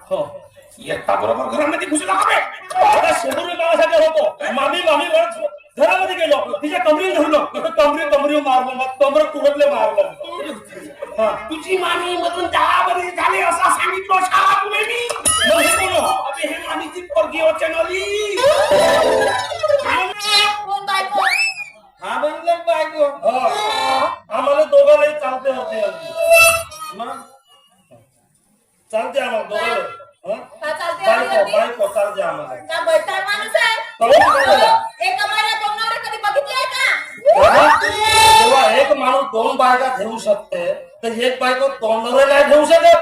हो येता बरोबर घरामध्ये घुसला हवे आता शेवटी मागासाठी होतो मामी मामी घरामध्ये गेलो तिच्या कमरी धरलो कमरी मारलं मग कमर तुरतले मारलं तुझी मामी मधून 10 वर्ष झाले असा सांगितलं शाळा तुला मी अबे हे मामीची पोरगी वचनली हा म्हणलं बायको आम्हाला दोघांनाही चालते होते मग चालते आम्हाला दोघांना बायको चालते आम्हाला जेव्हा एक माणूस 2 बायका घेऊ शकते तर एक बायको 2 नवरे नाही घेऊ शकत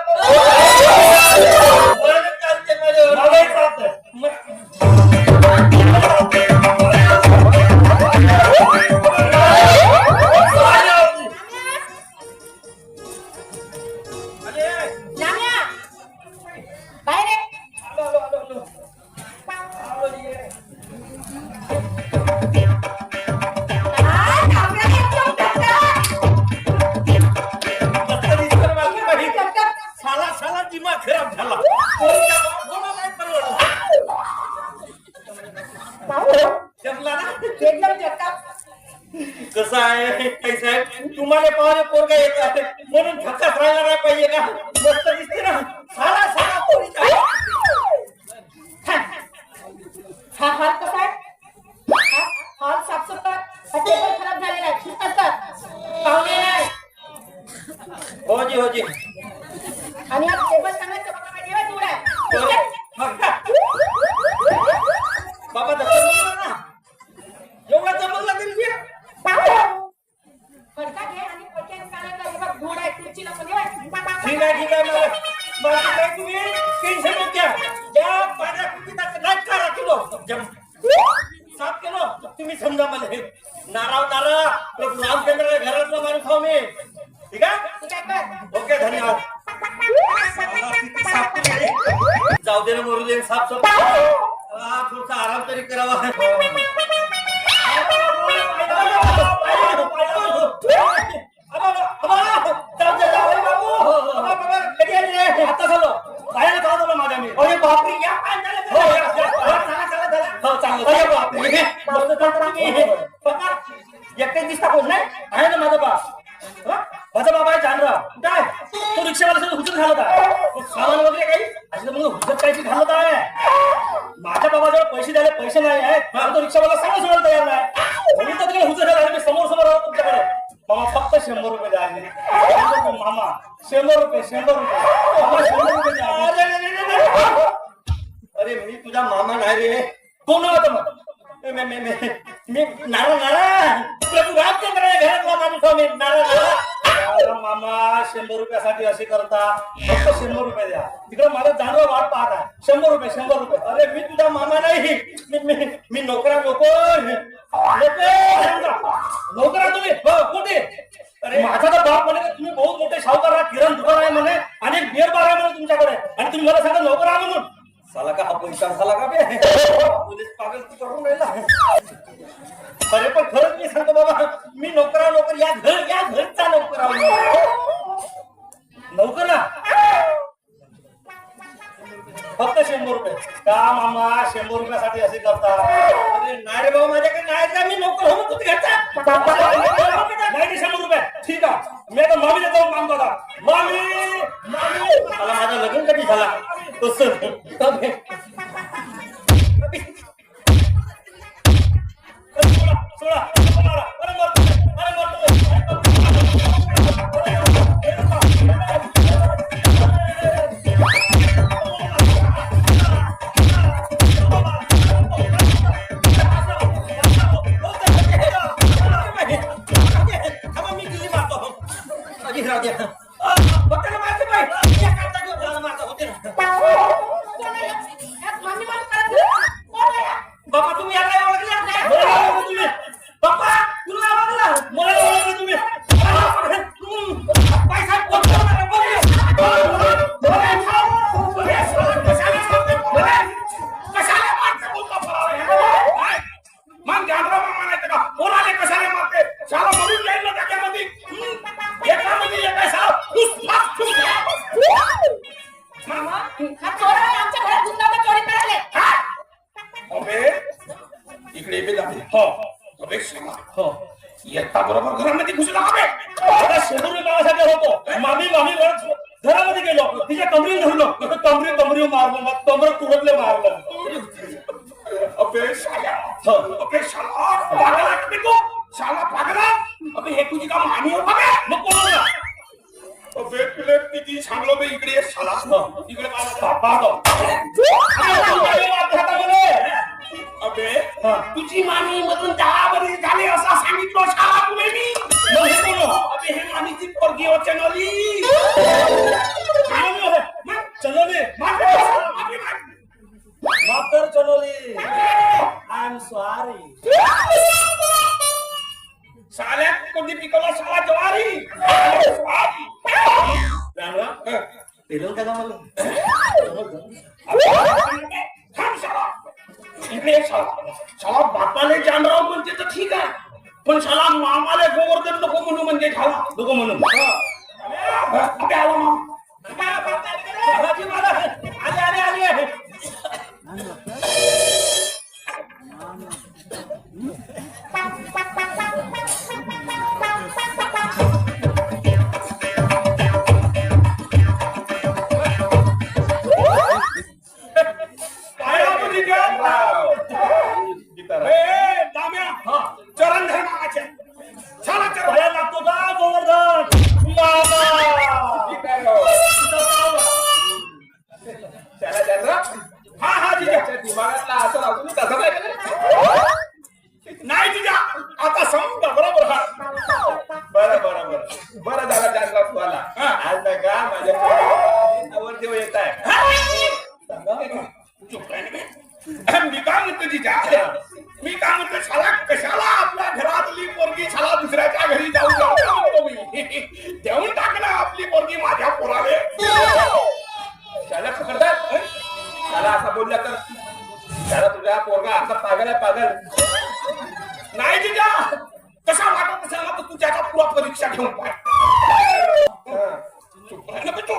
कसं आहे काही साहेब तुम्हाला पाहणे पोरगा येत आहे म्हणून धक्काच राहिला नाही पाहिजे का मस्त दिसते ना साला साला हा हात कसा आहे हात साफसफाई टेबल खराब झालेला आहे पाहुणे नाही हो जी आणि हा टेबल चांगला चमकला पाहिजे थोडा बाबा ना एवढा चमकला तरी फडका घे आणि पटकन कानाला बघ धूळ आहे खुर्चीला पण ठीक आहे बाकी काय तुम्ही टेन्शन नको घ्या या पाड्या कुठीचा नाच करा किलो साफ केलो तुम्ही समजा मला नाराव रामचंद्र घरातला माणूस खाऊ मी ठीक आहे ओके धन्यवाद जाऊ दे ना मरू दे साफ थोडसा आराम तरी करावा एकटे दिसता कोण नाही आहे ना माझा बाबा आहे जानराव कुठं आहे तो रिक्षावाला हुजत घालत आहे सामान वगैरे काही अशी तर हुजत कायची घालत आहे माझ्या बाबाजवळ पैसे नाही आहेत तो रिक्षावाला सोडायला तयार नाही म्हणून तर तिकडे हुजत घाला मी समोर आलो तुमच्याकडे मामा फक्त 100 रुपये द्या मामा 100 रुपये मामा 100 रुपये द्या अरे मी तुझा मामा नाही रे कोण होता मग मी नारा प्रभू रामचंद्र घरातला माणूस मी नारा मामा 100 रुपयासाठी असे करता फक्त 100 रुपये द्या तिकडे मला जानवर वाट पाहत आहे 100 रुपये अरे मी तुझा मामा नाही मी नोकरा नोकरा तुम्ही कुठे अरे माझा तर बाप म्हणे तुम्ही बहुत मोठे सावकार किराणा दुकान आहे म्हणे आणि बिअर बार आहे म्हणे तुमच्याकडे आणि तुम्ही मला सांगा नोकरा म्हणून साला का हा पैसा झाला का बे पोलीस पागल करून राहिला अरे पण खरंच मी सांगतो बाबा मी नोकर या घरचा नोकर ना फक्त 100 रुपये का मामा 100 रुपयासाठी असे करता अरे नाही रे बाबा माझ्याकडे नाही का मी नोकर हो तू घ्यायचा नाही 100 रुपये ठीक आहे मी आता मामीला जाऊन काम करता मामी मला माझा लग्न कधी झाला तसं बाबा तुम्ही याला ओळखले मामा, हा चोर आहे, आमच्या घरात गुंडाळून चोरी करायला. अबे इकडे बे दाबे. हो अबे शाला हो येता बरोबर घरामध्ये घुसला अबे. आता शेंदूर मागासाठी होतो मामी मामी वर घरामध्ये गेलो तिच्या कमरी धरलो कमरी कमरी मारलो मग कमर तुरतले मारलं. अबे शाला अबे शाला पागल आहे का तू शाला पागल आहे? अबे हे तुझी का मामी हो अबे मग कोणाला अबे तुला किती सांगलो बे इकडे ये शाला इकडे बापा तो अबे तुझी मामी मधून 10 वर्ष झाले असा सांगितलं शाला तुला मी. मग हे कोण अबे हे मामीची पोरगी हो चनोली. चलोली माफ कर चलोली आय एम सॉरी. साल्यात कधी पिकवला शाला ज्वारी. पेरून का मला थांब शाला इकडे शाला बापाले जानराव म्हणते तर ठीक आहे पण शाला मामाले गोवर्धन नको म्हणू म्हणजे झाला नको म्हणून अबे आला मामा. आले आले आले चरण धर्माचे शाला चरण भया लागतो का गोवर्धन मामा हा हा जिजा दिमागातला असं अजून तसं नाही जिजा आता समजा बरोबर हा बरं बरं बरं बरं झालं जानराव तुम्हाला आज नका माझ्या नवरदेव येत आहे. चुप राह ना. मी काय म्हणतो जिजा मी काय म्हणतो शाला कशाला आपल्या घरातली पोरगी शाला दुसऱ्याच्या घरी जाऊ जाऊ देऊन टाकला आपली पोरगी माझ्या पोराले. शाला पकडतात शाला असा बोलला तर शाला तुझा पोरगा असा पागल आहे पागल. नाही जिजा कसा वाटत असेल ना तर तू त्याचा पुरा परीक्षा घेऊन पाय. चुप राह ना बे तू.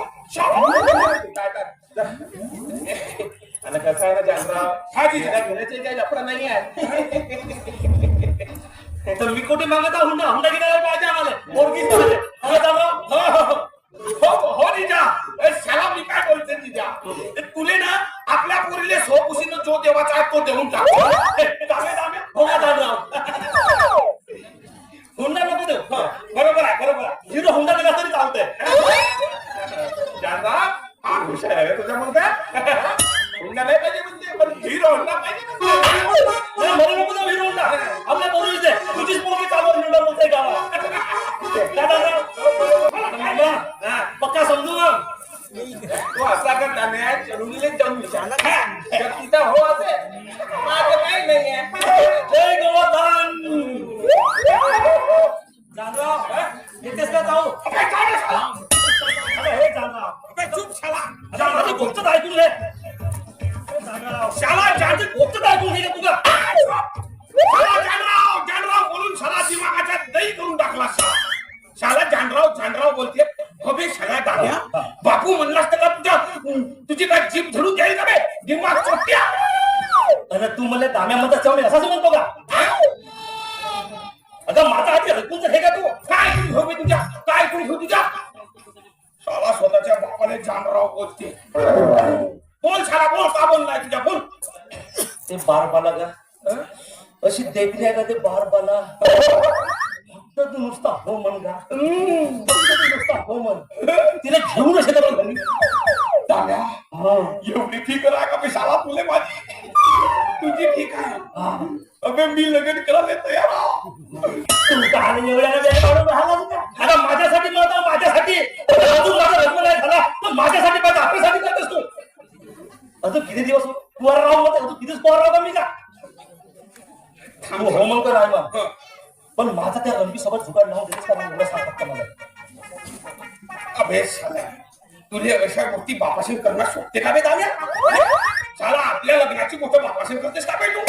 काय काय आणि कसं आहे ना जानराव हा जी. घेण्याचे काही लफडा नाही आहे. तर मी कुठे मागत आहे हुंडा हुंडा घेण्याला पाहिजे आम्हाला पोरगीच पाहिजे. हो जाऊ. हो निजा शाला मी काय बोलते निजा तुले ना आपल्या पोरीले सोपुसीनं जो देवाचा आहे तो देऊन टाक. हो का जाऊ हुंडा नको देऊ बरोबर आहे बरोबर आहे. हिरो हुंडा दिला तरी चालतंय. जानराव हा हुशार आहे तुझा मुलगा. हुंडा नाही पाहिजे म्हणजे पण हिरो हुंडा पाहिजे. मला नको देऊ हिरो हुंडा आपल्या पोरीच दे तुझीच पोरगी चालू हिंडा बोलतोय गावात. पक्का समजू मग तो असा कर नाम्या चलुलीले जाऊन विचारला तिचा हो असे माझं काही नाही आहे. जय गोवर्धन जानराव येतेस का जाऊ हे जानराव चुप शाला आता माझं गोष्ट ऐकून घे शाला माझी गोष्ट ऐकून घे तुला जानराव बोलून शाला दिमागाच्या दही करून टाकला शाला. शाला जानराव बोलते हवे शाला दाद्या बापू म्हणलास तर तुझ्या तुझी काय जीभ धरून जाईल का बे दिमाग चोट्या. अरे तू मला दाम्यामध्ये चवणे असाच म्हणतो का अगं माझा हाती हलकून हे का तू काय ऐकून घेऊ बे तुझ्या काय ऐकून घेऊ तुझ्या शाला स्वतःच्या बापाने जानराव बोलते. बोल शाला बोल का बोललाय तुझ्या बोल. ते बारबाला का अशी देखली आहे का ते बारबाला फक्त तू नुसता हो म्हण का नुसता हो म्हण तिने घेऊन असे तर घरी दाद्या एवढी फिकर आहे का बे शाला तुले माझी तुझी ठीक आहे. अबे मी लग्न करायला तयार आहे. तू कहाणी एवढ्या वेळ काढून राहिला का आता माझ्यासाठी नव्हता माझ्यासाठी अजून माझा लग्न नाही झाला तर माझ्यासाठी माझ्या आपल्यासाठी करतेस तू अजून किती दिवस पोर राहू अजून कितीच पोर राहू का मी का थांब हो मग कर मग पण माझा त्या रंबी सोबत जुगाड लावून देतेस का नाही एवढं सांगतात का मला अबे शाला तुझे अशा गोष्टी बापाशी करणं सोपते का बे दाम्या. शाला आपल्या लग्नाची गोष्ट बापाशी करतेस का बे तू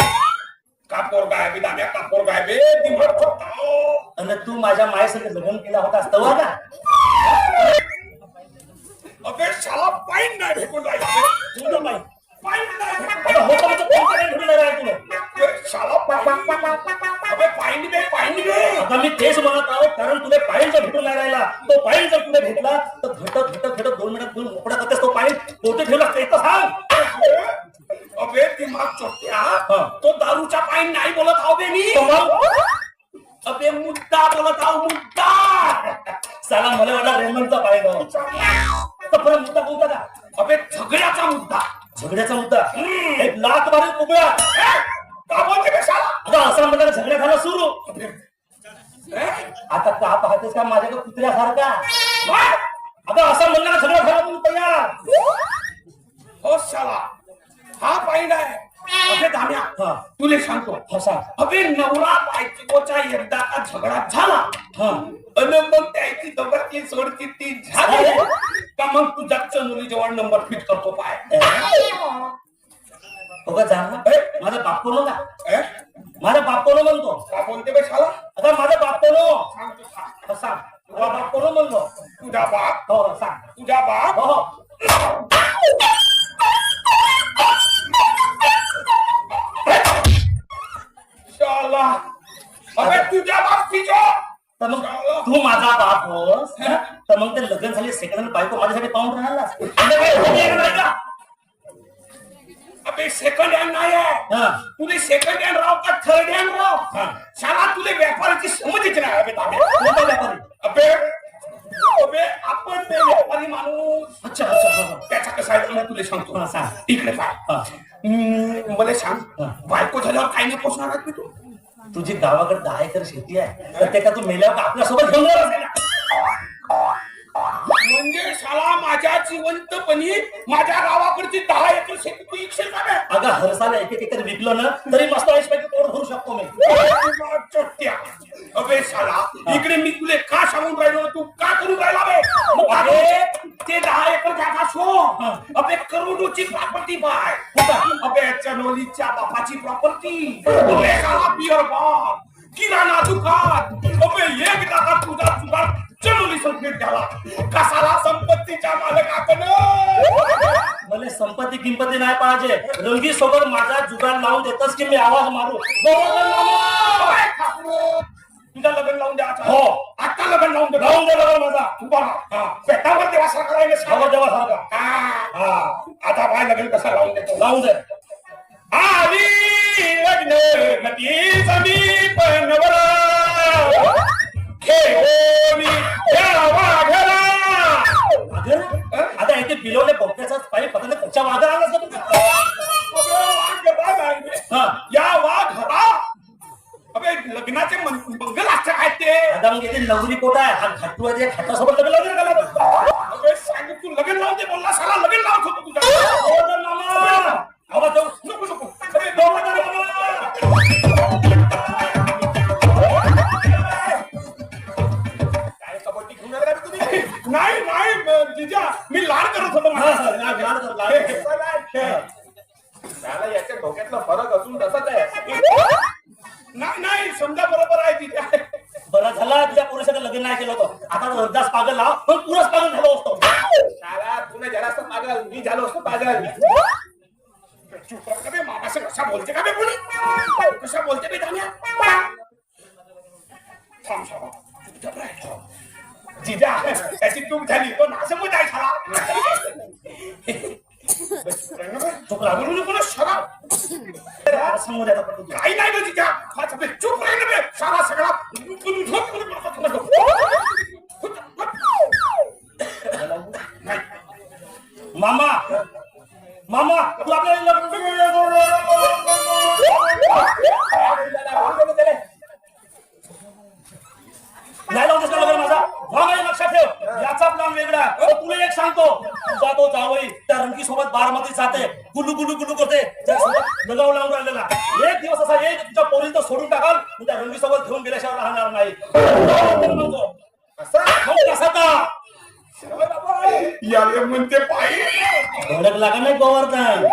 का पोरगा आहे बे दाम्या का पोरगा आहे बे दिमाग चोट्टा. आणि तू माझ्या मायेसंग लग्न केला होता तेव्हा का अबे शाला पाईन नाही भेटून राहिला तुझं बाई पाईन नाही आता होतं म्हणजे कोणतं काही भेटून नाही राहिलं तुला अबे शाला पाईन अबे पाईन दे आता मी तेच म्हणत आहोत कारण तुला पाणी जर भेटून नाही राहिला तो पाणी जर तुला भेटला तर घटत 2 मिनिटात तू मोकळा करतेस तो पाणी पोते ठेवला ते तर सांग अबे दिमाग चोट्या हा. तो दारूचा पाईन नाही बोलत आहो बे मी तो मग अबे मुद्दा बोलत आहो मुद्दा साला मला वाटला रेमंडचा पाणी तर परत मुद्दा कोणता का अबे झगड्याचा मुद्दा झगड्याचा मुद्दा एक लाख मारून कुबळा का बोलते बे शाला आता असा म्हणला झगड्या झाला सुरू ए? आता का पाहतेस का माझ्याकडे कुत्र्यासारखा काय? आता असा म्हणला का झगडा झाला म्हणून तयार हो शाला हा पाईन आहे अबे दाम्या हा. तुले सांगतो हसा अबे नवरा बायकोचा एकदा का झगडा झाला हा आणि मग त्याची दोघांची सोडची ती झाली का मग तू जागच्या मुलीजवळ नंबर फिट करतो पाय बघा झाला माझा बाप कोण का ए? माझा बाप कोण म्हणतो का बोलते बे शाला आता माझा बाप कोण सांग तू सांग. सांग तुझा बाप कोण म्हणतो तुझा बाप हो सांग तुझा बाप हो हो शाला अबे तुझ्या बाप तिच्या तर मग तू माझा बाप होस तर मग ते लग्न झाले सेकंड बायको माझ्यासाठी पाहून राहिला अबे सेकंड हँड नाही आहे तुले सेकंड हँड राव का थर्ड हँड राव शाला तुले व्यापाराची समजच नाही अबे दादा. अबे अबे आपण ते व्यापारी माणूस अच्छा अच्छा त्याचा कसा आहे मी तुला सांगतो हा, सांग. इकडे पाय मला सांग बायको झाल्यावर काही नाही पोचणार आहे तू तुझी गावाकडे 10 एकर शेती आहे तर ते का तू मेल्यावर आपल्यासोबत घेऊन जाणार असेल ना? म्हणजे शाला माझ्या जिवंतपणी माझ्या गावाकडची 10 एकर शेती तू इकशील का बे? अगं हरसाला एक एकर विकलं ना तरी मस्त पैकी पोट भरू शकतो मी तुला चोट्या. अबे शाला इकडे मी तुले का सांगून राहिलो तू का करून राहिला बे अबे ते 10 एकर जागा सो अबे करोडोची प्रॉपर्टी बाय अबे चनोलीच्या बापाची प्रॉपर्टी अबे शाला बिअर बार किराणा दुकान अबे एक जागा तुझा जुगाड चनोली संकेत झाला कसाला संपत्तीच्या मालकाकडं मला संपत्ती किंमती नाही पाहिजे रंगी सोबत माझा जुगाड लावून देतस की मी आवाज मारू गोवर्धन मामा! तुझं लग्न लावून द्यायचं हो. आता लग्न लावून दे लावून दे लग्न माझा उभा राहा. पेटावर देवा सरकार सावध देवा सारखा आता बाय लग्न कसं लावून देतो लावून दे आली लग्न नदी समीप नवरा खेळोनी यावा घरा अगं, आता इथे पिलवले बोक्याचा पाणी पकडले त्याच्या वाघा आला असं हा. या वा घरा अबे लग्नाचे मंगल आजचे आहेत ते आता मग इथे नवरी कोट आहे हा घाटू आहे घाटासोबत लग्न लावून दे त्याला. अबे सांग तू लग्न लावून दे बोलला साला लग्न लावत होतो तुझा गोवर्धन मामा! आवाज देऊ. नको नको अबे गोवर्धन मामा! काय कबड्डी घेऊन आला का तुम्ही नाही नाही जिजा मी लाड करत होतो हा, हा, लाड, लाड कर, लाड कर. त्याला याच्या डोक्यातला फरक असून तसाच आहे नाही नाही समजा बरोबर आहे तिथे बरं झाला तुझ्या पुरुषाकडे लग्न नाही केलं होतं आता तो अर्धाच पागल लाव पण पुरच पागल झालो असतो त्याला तुला जरा असं पागल मी झालो असतो पागल चुप राहा बे मामाशी कशा बोलते का बे कोणी कशा बोलते बे धान्या थांब शाबा चुपचाप राह जिजा त्याची चूक झाली तो नासमत आहे शाळा चुप राहा. बोलू नको ना शराब समोर येतात पण तुझ्या. काही नाही ना जिजा हा बे चुप राह ना बे शाळा सगळा नाही मामा मामा तू आपल्याला नाही लावून देतो लग्न माझा मामा लक्षात ठेव याचा प्लॅन वेगळा तुला एक सांगतो तुझा तो जावई त्या रंगी सोबत बारमध्ये जाते गुलू गुलू गुलू करते त्यासोबत लगाव लावून राहिलेला एक दिवस असा एक तुझ्या पोरीला सोडून टाकाल तू त्या रंगी सोबत घेऊन गेल्याशिवाय राहणार नाही म्हणतो कसा का याले म्हणते पायी धडक लागा नाही गोवर्धन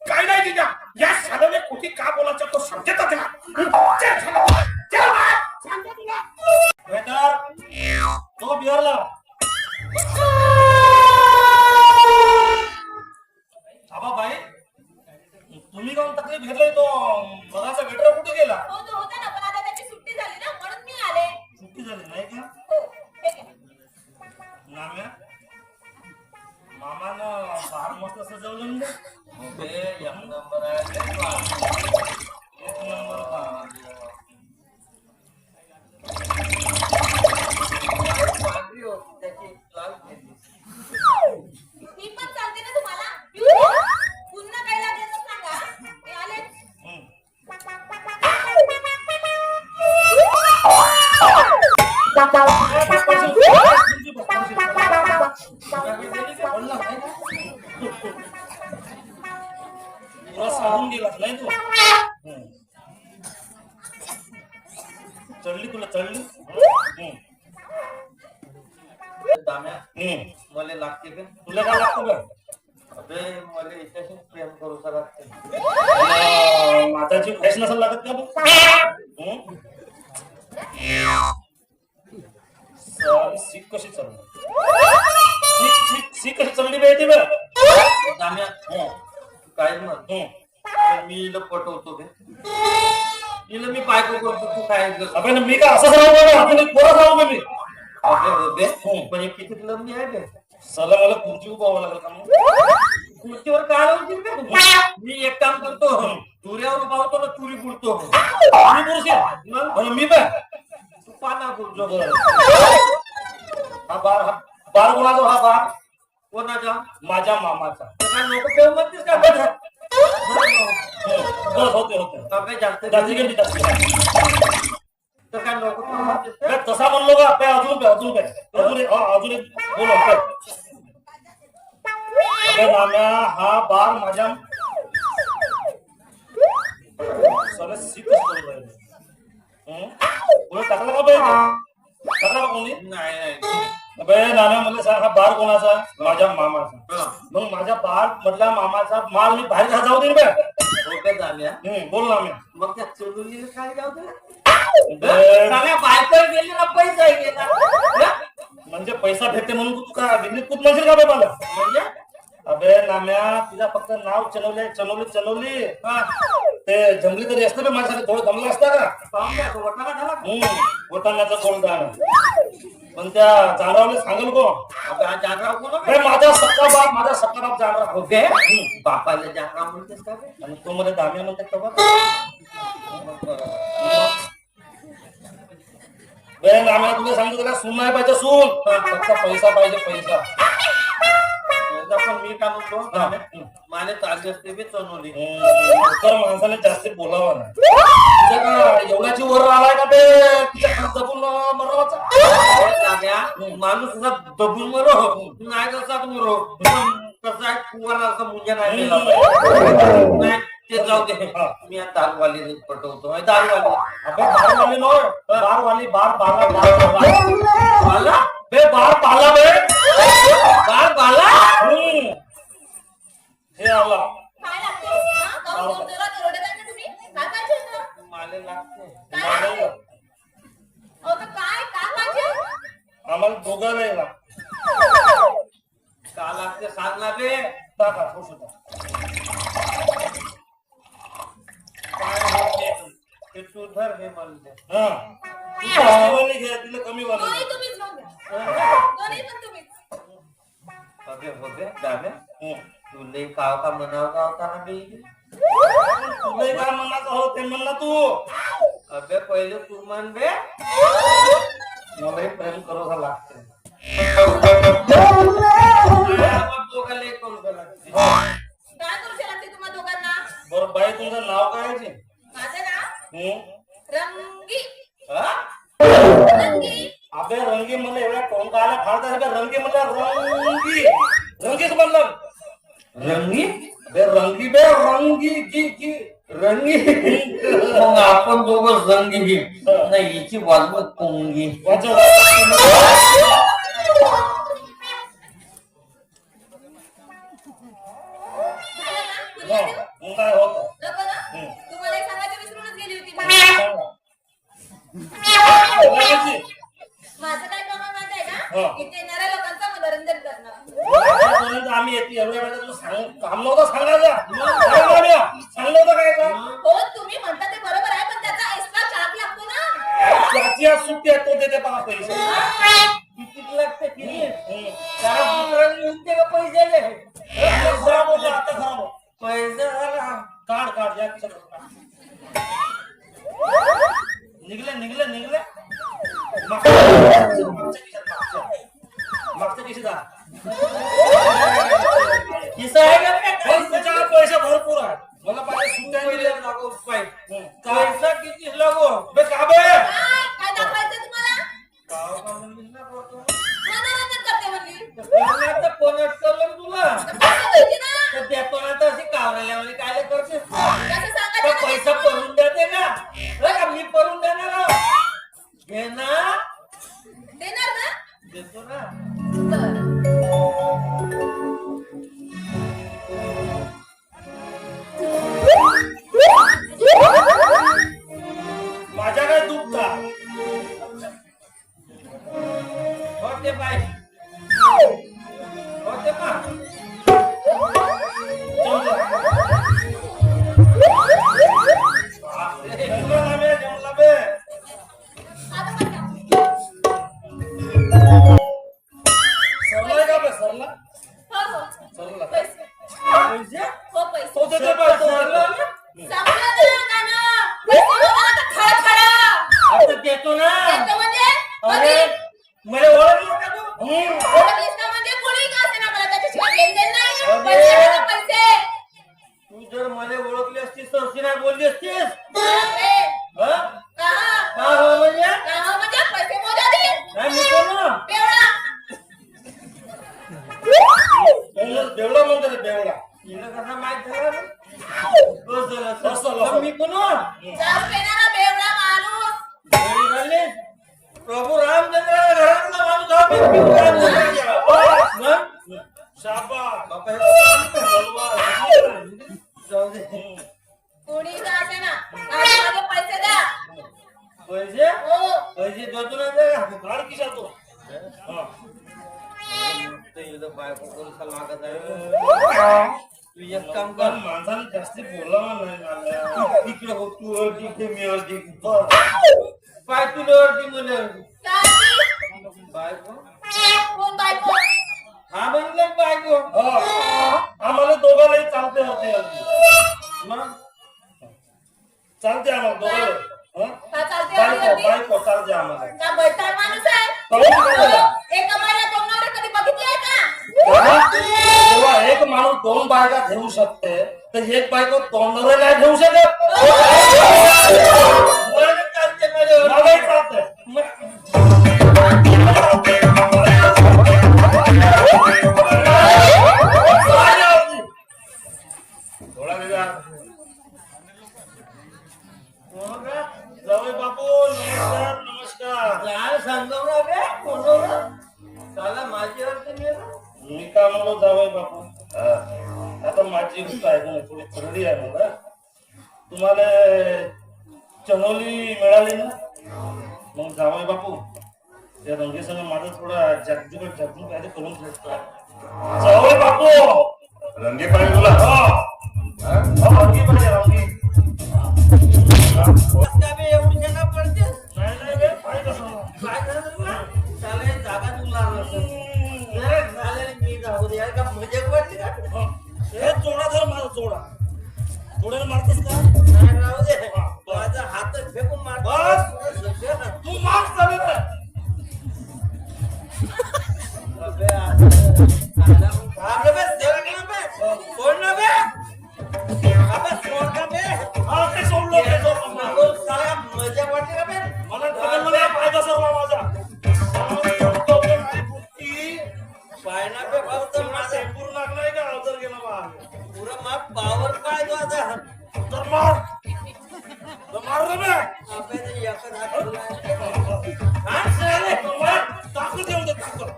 काय नाही तिच्या या शाळेने कुठे का बोलायचं तो समजतच नाही वेटर तो बिअर लाव मामानं फार मस्त सजवलं ना. ते एक नंबर आहे लय भारी. एक नंबर फार. पांढरी होती त्याची लाल केली. मी पण चालते ना तुम्हाला पुन्हा काय लागेल तर सांगा मी आले तुला सांगून गेलास नाही तू. चढली तुला चढली. दाम्या हम्म. मला लागते का? तुला काय लागतं का? अबे मला याच्याशी प्रेम करू लागते. माझा जीव फ्रेश नसेल लागत का बघ. सीट कशी चालली. सीट कशी चालली पाहिजे बघ. दाम्या काय म्हण हम्म. तर मी हिला पटवतो बे. हिला मी बायको करतो तू काय कर. अबे ना मी काय असं राहू का आपण पोरं राहू का मी. अबे बे पण हे किती लंबी आहे बे. चला मला खुर्ची उभारावं लागेल का मग. खुर्चीवर काय लावतील बे. मी एक काम करतो तुऱ्यावर उभा होतो ना तुरी पुरतो. मी पुरुष मी पण तू पाना पुरतो. हा बार कोणाचा हा बार कोणाचा? माझ्या मामाचा. लोक पेव म्हणतेस का? बस होते अबे जास्त जास्ती गेली जास्ती. तर काय लोक पेव म्हणतेस का? अबे तसा म्हणलो का पे अजून एक बोल पे. अबे नाम्या हा बार माझ्या सगळं सीट करून राहिले. पुढे टाकला का पाहिजे टाकला का कोणी. नाही अबे नाम्या म्हणलं सांग हा बार कोणाचा. माझ्या मामाचा. हा. मग माझ्या बार मधल्या मामाचा माल मी बाहेर का जाऊ दे बे. ओके झाल्या. बोल नाम्या. मग त्या चुलुलीला काय जाऊ दे. अबे, सगळ्या बायकर गेले ना पैसा गेला. म्हणजे पैसा भेटते म्हणून तू का बिझनेस खूप म्हणशील का बे मला. म्हणजे अबे नाम्या तिला फक्त नाव चलवली हा. ते जमली तरी असतं बे माझ्यासाठी थोडं जमलं असतं का. पाहून द्या, तो वटाणा झाला. वटाण्याचं कोण दाण. पण त्या जानरावले सांगेल कोण. आता हा जानराव कोण अरे माझा सख्खा बाप जानराव. ओके बापाला जानराव म्हणतेस का बे? आणि तो मध्ये दाम्या म्हणते का बा. बे नाम्या तुला सांगतो त्याला सून नाही पाहिजे सून. फक्त पैसा पाहिजे पैसा. एकदा पण मी काय म्हणतो माने चालली असते बी चनवली. तर माणसाने जास्त बोलावं नाही. तुझ्या का एवढ्याची वर आलाय का बे तिच्या खाली जपून मरावाचा. माणूस असा दबून मरो नाही तसाच मरो. कसा कुवाला असं मुंजा नाही केला पाहिजे. नाही ते जाऊ दे. मी आता दारूवाली पटवतो. दारूवाली अबे बारवाली नो बारवाली बार बाला बे बार पाला बे बार बाला. हे आला. काय लागते हा जाऊन जोरात ओरडत आहे ना तुम्ही काय पाहिजे होतं? माले लागते. काय अहो तर काय पाहिजे आम्हाला दोघं नाही ना. का लागते सांग ना बे. टाका खुश होता. काय होते ते तू धर हे म्हणते. हा तू जास्त वाली घे तिला कमी वाली दोन्ही घे. तुम्हीच घेऊन घ्या दोन्ही पण तुम्हीच अबे होते दामे हं. तुले काव का म्हणाव का होता ना बे. तुला काय म्हणायचं हो ते म्हणला तू. अबे पहिले तू म्हण बे. मलाही प्रेम करू लागते. दोघाला एक करू लागते. काय करू लागते तुम्हा दोघांना बरं बाई तुमचं नाव काय आहे ते? माझं नाव हं? रंगी हा? रंगी अबे रंगी मला एवढ्या टोंकाला फाडतात. अबे रंगी म्हणलं रंगीच म्हणलं. रंगी बे रंगी बे रंगी की रंगी मग आपण दोघं रंगी नाही हिची वाजवत पोंगी. वाजव. झालं ना मग काय होतं. नको ना हं. तुम्हाला एक सांगायचं विसरूनच गेली होती मी. सांगा. बोलायची. माझं काय काम आहे माहिती आहे हा. का इथे येणाऱ्या लोकांचं मनोरंजन करणं. आतापर्यंत आम्ही येते एवढ्या वेळेला तू काम नव्हतं सांगायचं. सांगलं होतं काय का. हो तुम्ही म्हणता ते बरोबर आहे पण त्याचा एक्स्ट्रा चार्ज लागतो ना. त्याची आज सुट्टी आहे तो देते पहा पैसे. किती लागते किती हं. त्याला दुसऱ्याला येऊन दे का पैसे. जमला ना बे, जमला बे. आता बसा. सरलाय का बे सरला हो हो सरला पैसे पैसे? हो पैसे तो ते पैसे वाढला ना? संपलं ना गाणं. पैसे बघा आता खडा आता देतो ना. येतो म्हणजे अरे कधी? मला ओळखलं का तू? ओळखलीस ना म्हणजे कोणी का असेना मला त्याच्याशिवाय घेणं नाही. अरे. पैसे बघा, पैसे. तू जर मला ओळखली असतीस तर अशी नाही बोलली असतीस. ए, हा? कहा? का हो म्हणजे? कहा म्हणजे पैसे मोजा दे. नाही मी कोण ना? बेवडा. बेवडा म्हणतो रे बेवडा. हिला कसं माहित झालं रे? बस झालं, बस झालं. मग मी कोण हो? दारू पिणारा बेवडा माणूस. घरी घालले? प्रभू रामचंद्र घरातला माणूस हा मी रामचंद्राच्या. मग? शाबास बापा हे तलवार. जाऊ दे. कोणी का असेना माझे पैसे द्या. पैसे? हो. पैसे देतो ना ते. काढ खिशात तो हा. ते इथं बायको कोणता लागत आहे. तू एक काम कर. पण माणसाने जास्ती बोलावं नाही मला. तिकडे हो तू अर्धी घे, मी अर्धी घे. पाय तुला अर्धी मला अर्धी. काय? बायको? कोण बायको? हा म्हणलं बायको. हा. आम्हाला दोघांनाही चालते होते अगदी. मग चालते आम्हाला दोघांना हा? का चालते बायको आधी? बायको चालते आम्हाला का बैठाळ माणूस आहे? कळलं का तुला? एका महिन्यात दोन नवरे कधी बघितले का? जेव्हा एक माणूस दोन बायका घेऊ शकते तर एक बायको दोन नवरे नाही घेऊ शकत. मला चालते माझ्यावर. मलाही चालते. थोडा वेगळा जावई बापू नमस्कार नमस्कार. काय सांगतो ना बे? कोणाला? साला माझ्यावर तर नाही ना. मी का म्हणलो जावई बापू आता माझी गोष्ट ऐकून घ्या. थोडी थरडी आहे मला. तुम्हाला चनोली मिळाली ना मग जावई बापू त्या रंगेसंग माझं थोडा जागजूक काहीतरी करून ठेवतो. जावई बापू रंगे पाहिजे तुला रंगी पाहिजे रंगी. का बे एवढी जण पडते? नाही नाही बे, पाहिजे कसं काय झालं तुला? साला हे जागा तुला नसेल. जरा झालं मी जाऊ दे. यार का मजा वाटली का? हे जोडा धर माझा जोडा जोड्याने मारतस का नाही राहू दे. माझा हातच फेकून मार. बस. तू मार चालेल ना. अबे आला मग थांब रे बे. देवा की ना बे? सोड ना बे. अबे सोड ना बे. हा ते सोडलो ते सोडलो. नको साला मजा वाटली का बे? मला मला फायदा सर्व माझा पाय ना बे फक्त माझा पूर्ण लागलाय का अवतर गेला बा पुरा मा पावर काय तो आता. तर मार रे बे. अबे ते एकच हात तुला. हा साले. मार. ताकद येऊ दे ताकद.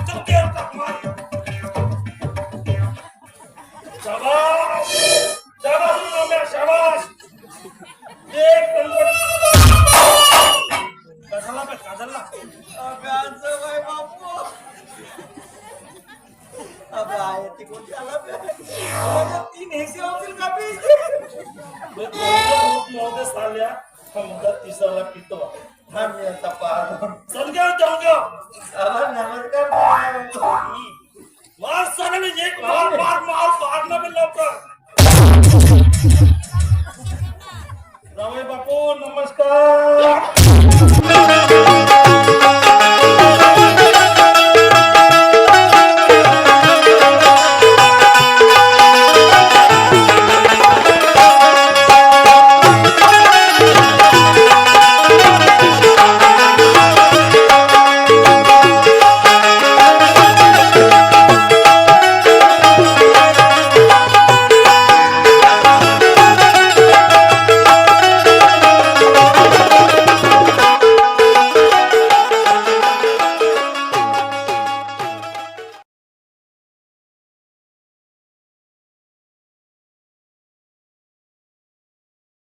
चल केर टाक मार. शाबास शाबास रम्या, शाबास. एक नंबर. कशाला बे काजलला अबे असं काय बापू? अबे आहे ती कोण झाला बे? अबे तीन हिस्से होतील का बे? बे दोन मोठे साल्या मुद्दा तिसरा पितो. हा मी आता पाहतो. समजा जाऊंगा. अबे नमस्कार बापू. मार साले एक मार मार मार मारना बे लवकर. जावई बापू नमस्कार.